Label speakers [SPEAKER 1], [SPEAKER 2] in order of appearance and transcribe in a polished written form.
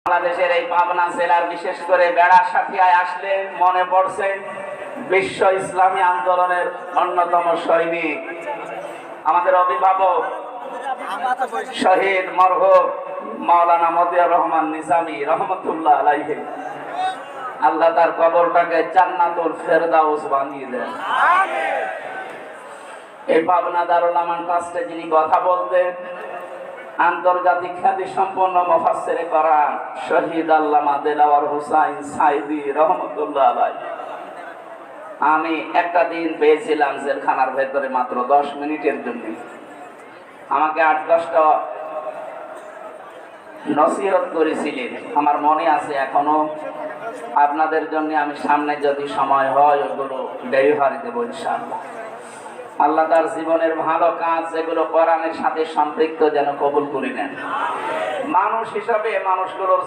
[SPEAKER 1] বাংলাদেশের এই পাবনা জেলার বিশেষ করে বেড়াসাথিয়ায় আসলে মনে পড়ছে বিশ্ব ইসলামী আন্দোলনের অন্যতম সৈনিক, আমাদের অভিভাবক শহীদ মরহুম মাওলানা মতিয়ার রহমান নিজামী রহমতুল্লাহ আলাইহি। আল্লাহ তার কবরটাকে জান্নাতুল ফেরদাউস বানিয়ে দেন। এই পাবনা দারুল আমান ট্রাস্টে যিনি কথা বলতেন, আন্তর্জাতিক খ্যাতি সম্পন্ন মুফাসসিরে কোরআন শহীদ আল্লামা দেলাওয়ার হোসাইন সাইদি রহমতুল্লাহ আলাইহি। আমি একটা দিন পেয়েছিলাম জেলখানার ভেতরে মাত্র 10 মিনিটের জন্য। আমাকে 8-10টা নসিহত করেছিলেন, আমার মনে আছে এখনো। আপনাদের জন্য আমি সামনে যদি সময় হয় ওগুলো ডেলিভারি দেবো ইনশাআল্লাহ। আল্লাহ তার জীবনের ভালো কাজ যেগুলো কোরআনের সাথে সম্পৃক্ত যেন কবুল করে নেন। মানুষ হিসাবে মানুষগুলোর